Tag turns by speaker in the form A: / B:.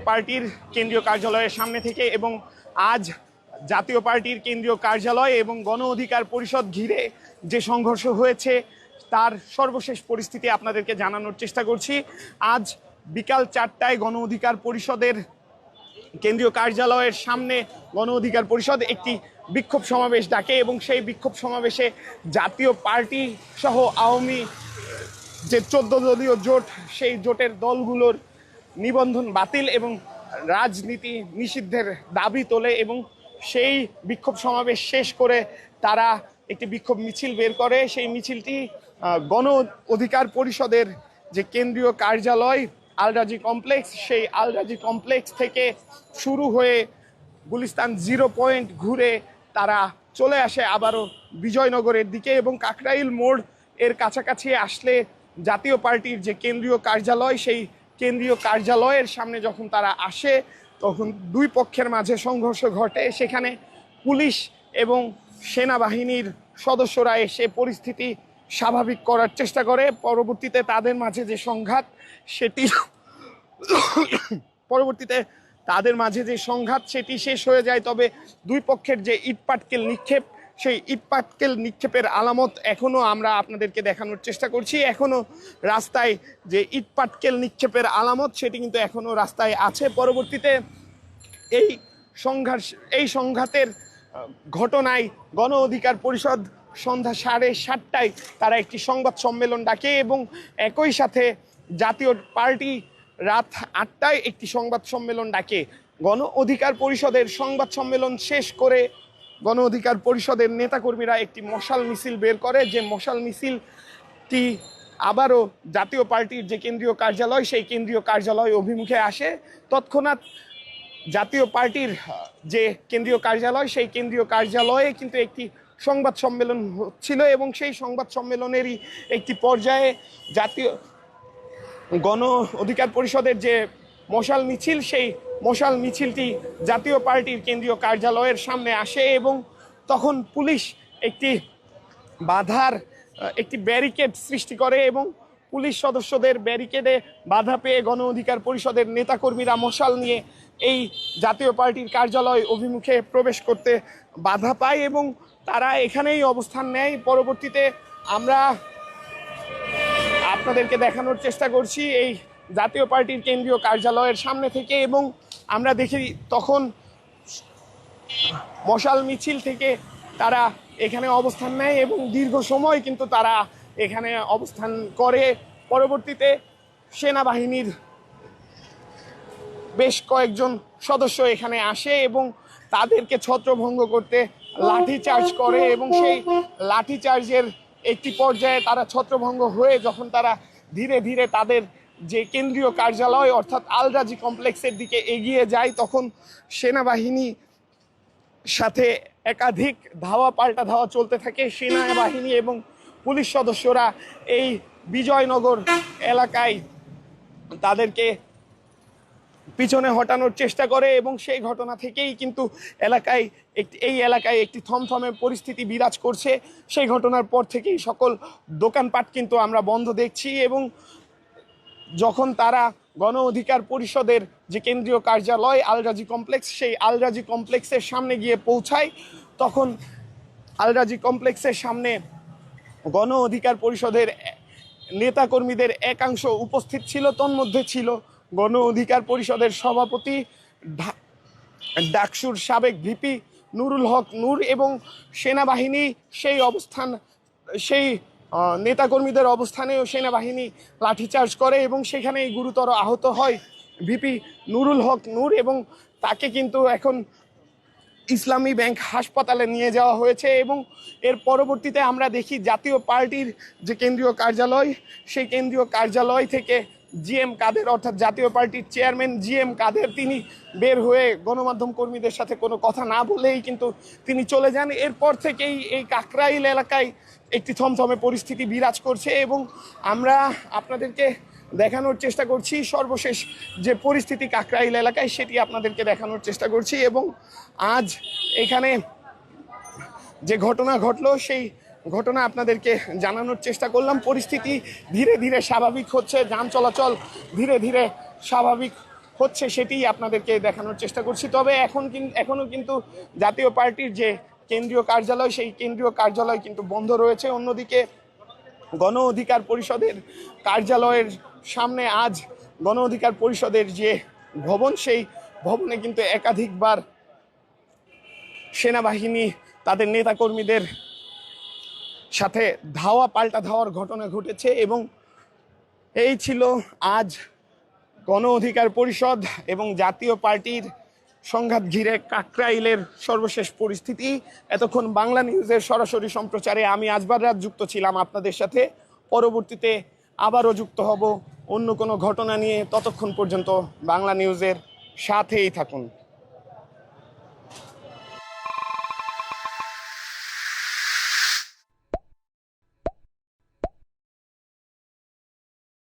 A: পার্টির কেন্দ্রীয় কার্যালয়ের সামনে থেকে এবং আজ জাতীয় পার্টির কেন্দ্রীয় কার্যালয় এবং গণ অধিকার পরিষদ ঘিরে যে সংঘর্ষ হয়েছে তার সর্বশেষ পরিস্থিতি আপনাদেরকে জানানোর চেষ্টা করছি। আজ বিকাল 4টায় গণ অধিকার পরিষদের কেন্দ্রীয় কার্যালয়ের সামনে গণ অধিকার পরিষদ একটি বিক্ষোভ সমাবেশ ডাকে এবং সেই বিক্ষোভ সমাবেশে জাতীয় পার্টি সহ আওয়ামী যে 14 দলীয় জোট, সেই জোটের দলগুলোর নিবন্ধন বাতিল এবং রাজনীতি নিষিদ্ধের দাবি তোলে এবং সেই বিক্ষোভ সমাবেশ শেষ করে তারা একটি বিক্ষোভ মিছিল বের করে। সেই মিছিলটি গণ অধিকার পরিষদের যে কেন্দ্রীয় কার্যালয় আল রাজি কমপ্লেক্স, সেই আল রাজি কমপ্লেক্স থেকে শুরু হয়ে গুলিস্তান 0 পয়েন্ট ঘুরে তারা চলে আসে আবারও বিজয়নগরের দিকে এবং কাকরাইল মোড় এর কাছাকাছি আসলে জাতীয় পার্টির যে কেন্দ্রীয় কার্যালয়, সেই কেন্দ্রীয় কার্যালয়ের সামনে যখন তারা আসে তখন দুই পক্ষের মাঝে সংঘর্ষ ঘটে। সেখানে পুলিশ এবং সেনাবাহিনীর সদস্যরা এসে পরিস্থিতি স্বাভাবিক করার চেষ্টা করে। পরবর্তীতে তাদের মাঝে যে সংঘাত সেটি শেষ হয়ে যায়। তবে দুই পক্ষের যে ইটপাটকেল নিক্ষেপ, সেই ইটপাটকেল নিক্ষেপের আলামত এখনো আমরা আপনাদেরকে দেখানোর চেষ্টা করছি। এখনো রাস্তায় যে ইটপাটকেল নিক্ষেপের আলামত সেটি কিন্তু এখনো রাস্তায় আছে। পরবর্তীতে এই সংঘাতের ঘটনায় গণ অধিকার পরিষদ সন্ধ্যা 7:30টায় তারা একটি সংবাদ সম্মেলন ডাকে এবং একই সাথে জাতীয় পার্টি রাত 8টায় একটি সংবাদ সম্মেলন ডাকে। গণ অধিকার পরিষদের সংবাদ সম্মেলন শেষ করে গণ অধিকার পরিষদের নেতাকর্মীরা একটি মশাল মিছিল বের করে, যে মশাল মিছিলটি আবারও জাতীয় পার্টির যে কেন্দ্রীয় কার্যালয়, সেই কেন্দ্রীয় কার্যালয় অভিমুখে আসে। তৎক্ষণাৎ জাতীয় পার্টির যে কেন্দ্রীয় কার্যালয়, সেই কেন্দ্রীয় কার্যালয়ে কিন্তু একটি সংবাদ সম্মেলন হচ্ছিল এবং সেই সংবাদ সম্মেলনেরই একটি পর্যায়ে জাতীয় গণ অধিকার পরিষদের যে মশাল মিছিল, সেই মশাল মিছিলটি জাতীয় পার্টির কেন্দ্রীয় কার্যালয়ের সামনে আসে এবং তখন পুলিশ একটি ব্যারিকেড সৃষ্টি করে এবং পুলিশ সদস্যদের ব্যারিকেডে বাধা পেয়ে গণ অধিকার পরিষদের নেতাকর্মীরা মশাল নিয়ে এই জাতীয় পার্টির কার্যালয় অভিমুখে প্রবেশ করতে বাধা পায় এবং তারা এখানেই অবস্থান নেয়। পরবর্তীতে আমরা আপনাদেরকে দেখানোর চেষ্টা করছি এই জাতীয় পার্টির কেন্দ্রীয় কার্যালয়ের সামনে থেকে এবং আমরা দেখি তখন মশাল মিছিল থেকে তারা এখানে অবস্থান নেয় এবং দীর্ঘ সময় কিন্তু তারা এখানে অবস্থান করে। পরবর্তীতে সেনাবাহিনীর বেশ কয়েকজন সদস্য এখানে আসে এবং তাদেরকে ছত্রভঙ্গ করতে লাঠিচার্জ করে এবং সেই লাঠিচার্জের একটি পর্যায়ে তারা ছত্রভঙ্গ হয়ে যখন তারা ধীরে ধীরে তাদের যে কেন্দ্রীয় কার্যালয় অর্থাৎ আল রাজি কমপ্লেক্সের দিকে এগিয়ে যায়, তখন সেনাবাহিনী সাথে একাধিক পাল্টা ধাওয়া চলতে থাকে। সেনাবাহিনী এবং পুলিশ সদস্যরা এই বিজয়নগর এলাকায় তাদেরকে পিছনে হটানোর চেষ্টা করে এবং সেই ঘটনা থেকেই কিন্তু এই এলাকায় একটি থমথমে পরিস্থিতি বিরাজ করছে। সেই ঘটনার পর থেকেই সকল দোকানপাট কিন্তু আমরা বন্ধ দেখছি এবং যখন তারা গণ অধিকার পরিষদের যে কেন্দ্রীয় কার্যালয় আল রাজি কমপ্লেক্স, সেই আল রাজি কমপ্লেক্সের সামনে গিয়ে পৌঁছায়, তখন আল রাজি কমপ্লেক্সের সামনে গণ অধিকার পরিষদের নেতাকর্মীদের একাংশ উপস্থিত ছিল। তন্মধ্যে ছিল গণ অধিকার পরিষদের সভাপতি ডাকসুর সাবেক ভিপি নুরুল হক নূর এবং সেনাবাহিনী সেই নেতাকর্মীদের অবস্থানেও সেনাবাহিনী লাঠিচার্জ করে এবং সেখানেই গুরুতর আহত হয় ভিপি নুরুল হক নূর এবং তাকে কিন্তু এখন ইসলামী ব্যাংক হাসপাতালে নিয়ে যাওয়া হয়েছে। এবং এর পরবর্তীতে আমরা দেখি জাতীয় পার্টির যে কেন্দ্রীয় কার্যালয়, সেই কেন্দ্রীয় কার্যালয় থেকে জিএম কাদের অর্থাৎ জাতীয় পার্টির চেয়ারম্যান জিএম কাদের তিনি বের হয়ে গণমাধ্যম কর্মীদের সাথে কোনো কথা না বলেই কিন্তু তিনি চলে যান। এরপর থেকেই এই কাকরাইল এলাকায় একটি থমথমে পরিস্থিতি বিরাজ করছে এবং আমরা আপনাদেরকে দেখানোর চেষ্টা করছি সর্বশেষ যে পরিস্থিতি কাকরাইল এলাকায়, সেটি আপনাদেরকে দেখানোর চেষ্টা করছি। এবং আজ এখানে যে ঘটনা ঘটলো সেই ঘটনা আপনাদেরকে জানানোর চেষ্টা করলাম। পরিস্থিতি ধীরে ধীরে স্বাভাবিক হচ্ছে, যান চলাচল ধীরে ধীরে স্বাভাবিক হচ্ছে সেটিই আপনাদেরকে দেখানোর চেষ্টা করছি। তবে এখনো কিন্তু জাতীয় পার্টির যে কেন্দ্রীয় কার্যালয়, সেই কেন্দ্রীয় কার্যালয় কিন্তু বন্ধ রয়েছে। অন্যদিকে গণ অধিকার পরিষদের কার্যালয়ের সামনে আজ গণ অধিকার পরিষদের যে ভবন, সেই ভবনে কিন্তু একাধিকবার সেনাবাহিনী তাদের নেতাকর্মীদের সাথে পাল্টা ধাওয়ার ঘটনা ঘটেছে। এবং এই ছিল আজ গণ অধিকার পরিষদ এবং জাতীয় পার্টির সংঘাত ঘিরে কাকরাইলের সর্বশেষ পরিস্থিতি। এতক্ষণ বাংলা নিউজের সরাসরি সম্প্রচারে আমি আজবার রাত যুক্ত ছিলাম আপনাদের সাথে। পরবর্তীতে আবারও যুক্ত হব অন্য কোনো ঘটনা নিয়ে। ততক্ষণ পর্যন্ত বাংলা নিউজের সাথেই থাকুন।